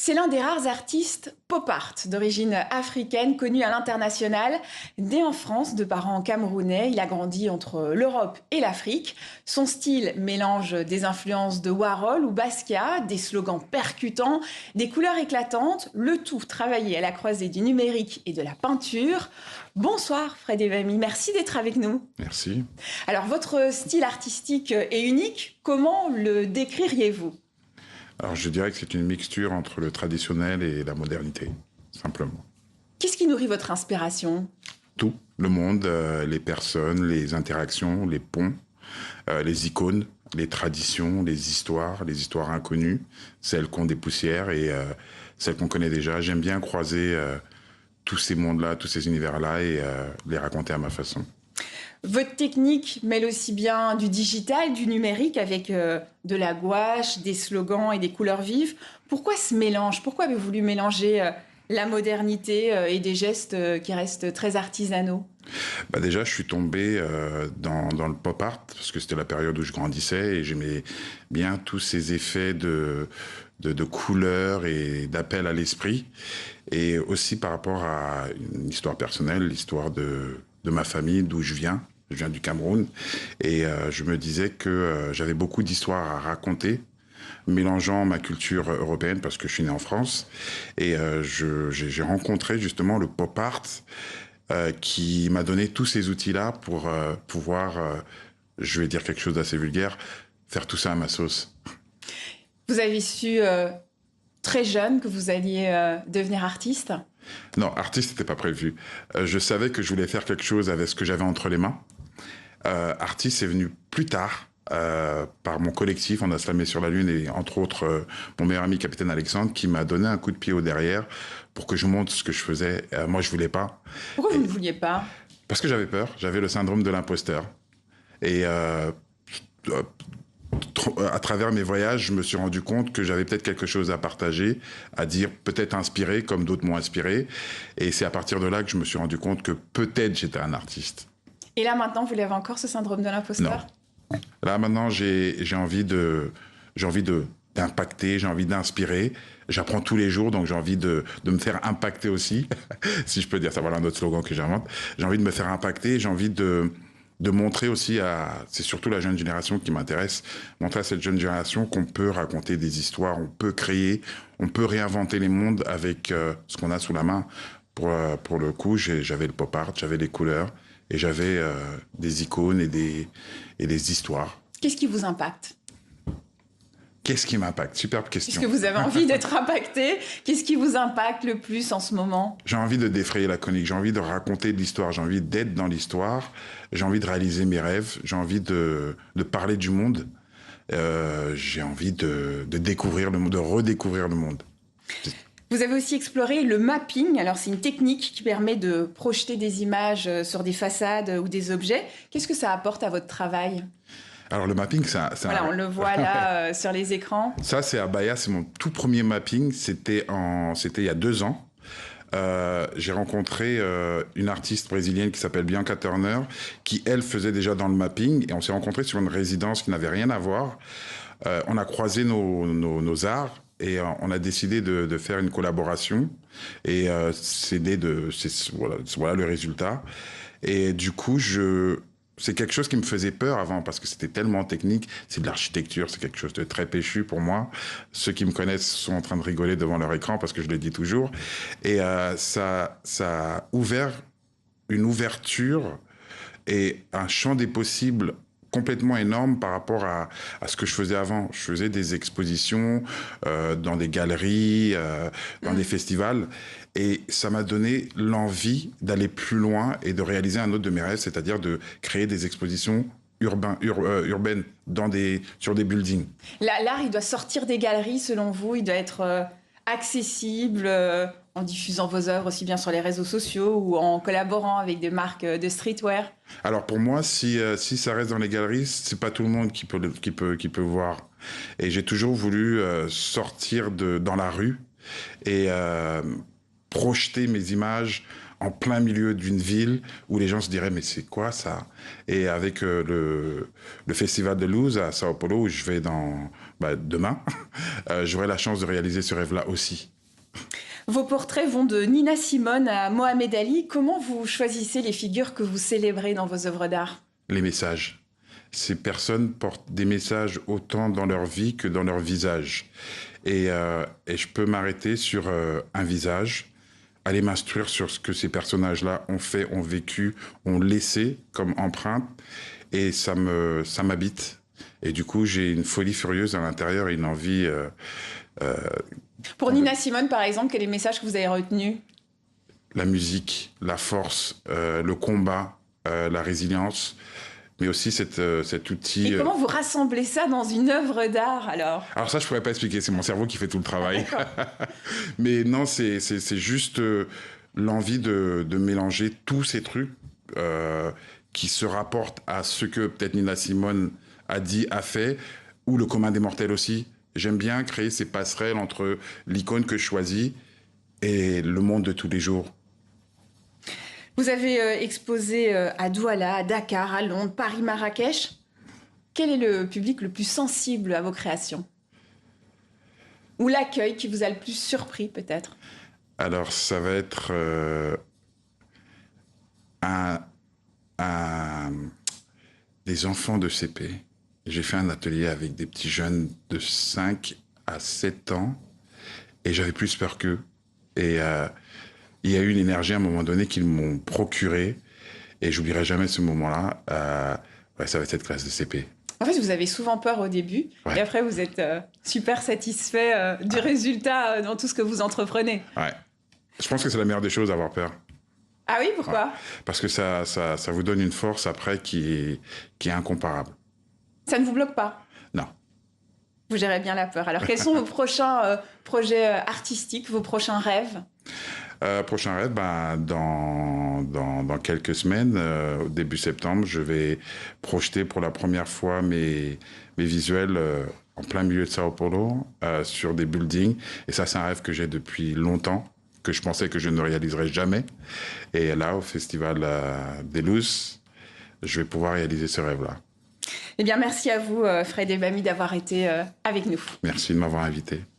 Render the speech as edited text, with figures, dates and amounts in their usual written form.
C'est l'un des rares artistes pop art d'origine africaine connu à l'international. Né en France de parents camerounais, il a grandi entre l'Europe et l'Afrique. Son style mélange des influences de Warhol ou Basquiat, des slogans percutants, des couleurs éclatantes, le tout travaillé à la croisée du numérique et de la peinture. Bonsoir Fred Evamy, merci d'être avec nous. Merci. Alors votre style artistique est unique, comment le décririez-vous ? Alors je dirais que c'est une mixture entre le traditionnel et la modernité, simplement. Qu'est-ce qui nourrit votre inspiration ? Tout, le monde, les personnes, les interactions, les ponts, les icônes, les traditions, les histoires inconnues, celles qu'on dépoussière et celles qu'on connaît déjà. J'aime bien croiser tous ces mondes-là, tous ces univers-là et les raconter à ma façon. Votre technique mêle aussi bien du digital, du numérique, avec de la gouache, des slogans et des couleurs vives. Pourquoi ce mélange ? Pourquoi avez-vous voulu mélanger la modernité et des gestes qui restent très artisanaux ? Déjà, je suis tombé dans le pop art, parce que c'était la période où je grandissais, et j'aimais bien tous ces effets de couleurs et d'appel à l'esprit. Et aussi par rapport à une histoire personnelle, l'histoire de ma famille, d'où je viens. Je viens du Cameroun et je me disais que j'avais beaucoup d'histoires à raconter, mélangeant ma culture européenne parce que je suis né en France. Et j'ai rencontré justement le pop art qui m'a donné tous ces outils-là pour pouvoir, je vais dire quelque chose d'assez vulgaire, faire tout ça à ma sauce. Vous avez su très jeune que vous alliez devenir artiste ? Non, artiste, c'était pas prévu. Je savais que je voulais faire quelque chose avec ce que j'avais entre les mains. Artiste, c'est venu plus tard par mon collectif. On a slamé sur la Lune et entre autres mon meilleur ami, Capitaine Alexandre, qui m'a donné un coup de pied au derrière pour que je montre ce que je faisais. Moi, je voulais pas. Pourquoi vous ne vouliez pas ? Parce que j'avais peur. J'avais le syndrome de l'imposteur. Et à travers mes voyages, je me suis rendu compte que j'avais peut-être quelque chose à partager, à dire, peut-être inspiré, comme d'autres m'ont inspiré. Et c'est à partir de là que je me suis rendu compte que peut-être j'étais un artiste. Et là, maintenant, vous l'avez encore, ce syndrome de l'imposteur ? Non. Là, maintenant, j'ai envie d'impacter, j'ai envie d'inspirer. J'apprends tous les jours, donc j'ai envie de me faire impacter aussi, si je peux dire ça. Voilà un autre slogan que j'invente. J'ai envie de me faire impacter, j'ai envie de montrer aussi c'est surtout la jeune génération qui m'intéresse, montrer à cette jeune génération qu'on peut raconter des histoires, on peut créer, on peut réinventer les mondes avec ce qu'on a sous la main. Pour le coup, j'avais le pop art, j'avais les couleurs et j'avais des icônes et des histoires. Qu'est-ce qui vous impacte ? Qu'est-ce qui m'impacte ? Superbe question. Est-ce que vous avez envie d'être impacté ? Qu'est-ce qui vous impacte le plus en ce moment ? J'ai envie de défrayer la chronique, j'ai envie de raconter de l'histoire, j'ai envie d'être dans l'histoire, j'ai envie de réaliser mes rêves, j'ai envie de parler du monde, j'ai envie de découvrir le monde, de redécouvrir le monde. Vous avez aussi exploré le mapping. Alors, c'est une technique qui permet de projeter des images sur des façades ou des objets. Qu'est-ce que ça apporte à votre travail ? Alors, le mapping, Voilà, on le voit là sur les écrans. Ça, c'est Abaya, c'est mon tout premier mapping. C'était il y a 2 ans. J'ai rencontré une artiste brésilienne qui s'appelle Bianca Turner, qui, elle, faisait déjà dans le mapping. Et on s'est rencontrés sur une résidence qui n'avait rien à voir. On a croisé nos arts. Et on a décidé de faire une collaboration et voilà le résultat. Et du coup, c'est quelque chose qui me faisait peur avant parce que c'était tellement technique. C'est de l'architecture, c'est quelque chose de très péchu pour moi. Ceux qui me connaissent sont en train de rigoler devant leur écran parce que je le dis toujours. Et ça a ouvert une ouverture et un champ des possibles complètement énorme par rapport à ce que je faisais avant. Je faisais des expositions dans des galeries, dans des festivals. Et ça m'a donné l'envie d'aller plus loin et de réaliser un autre de mes rêves, c'est-à-dire de créer des expositions urbaines sur des buildings. L'art, il doit sortir des galeries, selon vous. Il doit être accessible en diffusant vos œuvres aussi bien sur les réseaux sociaux ou en collaborant avec des marques de streetwear. Alors pour moi, si ça reste dans les galeries, c'est pas tout le monde qui peut voir. Et j'ai toujours voulu sortir dans la rue et projeter mes images en plein milieu d'une ville où les gens se diraient mais c'est quoi ça? Et avec le festival de Luz à Sao Paulo où je vais demain, j'aurai la chance de réaliser ce rêve-là aussi. Vos portraits vont de Nina Simone à Mohamed Ali. Comment vous choisissez les figures que vous célébrez dans vos œuvres d'art? Les messages. Ces personnes portent des messages autant dans leur vie que dans leur visage. Et je peux m'arrêter sur un visage, aller m'instruire sur ce que ces personnages-là ont fait, ont vécu, ont laissé comme empreinte, et ça m'habite. Et du coup, j'ai une folie furieuse à l'intérieur et une envie... Pour Nina Simone, par exemple, quel est le message que vous avez retenu? La musique, la force, le combat, la résilience, mais aussi cet outil... Et comment vous rassemblez ça dans une œuvre d'art, alors? Alors ça, je pourrais pas expliquer, c'est mon cerveau qui fait tout le travail. Mais non, c'est juste l'envie de mélanger tous ces trucs qui se rapportent à ce que peut-être Nina Simone a dit, a fait, ou le commun des mortels aussi. J'aime bien créer ces passerelles entre l'icône que je choisis et le monde de tous les jours. Vous avez exposé à Douala, à Dakar, à Londres, Paris, Marrakech. Quel est le public le plus sensible à vos créations? Ou l'accueil qui vous a le plus surpris, peut-être? Alors, ça va être des enfants de CP. J'ai fait un atelier avec des petits jeunes de 5 à 7 ans et j'avais plus peur qu'eux. Et il y a eu une énergie à un moment donné qu'ils m'ont procuré et j'oublierai jamais ce moment-là. Ça va être cette classe de CP. En fait, vous avez souvent peur au début, Ouais. et après, vous êtes super satisfait du résultat dans tout ce que vous entreprenez. Ouais. Je pense que c'est la meilleure des choses, avoir peur. Ah oui, pourquoi? Parce que ça vous donne une force après qui est incomparable. Ça ne vous bloque pas? Non. Vous gérez bien la peur. Alors, quels sont vos prochains projets artistiques, vos prochains rêves? Prochain rêve, dans quelques semaines, au début septembre, je vais projeter pour la première fois mes visuels en plein milieu de Sao Paulo, sur des buildings. Et ça, c'est un rêve que j'ai depuis longtemps, que je pensais que je ne réaliserais jamais. Et là, au Festival des Luz, je vais pouvoir réaliser ce rêve-là. Eh bien, merci à vous, Fred Ebami, d'avoir été avec nous. Merci de m'avoir invité.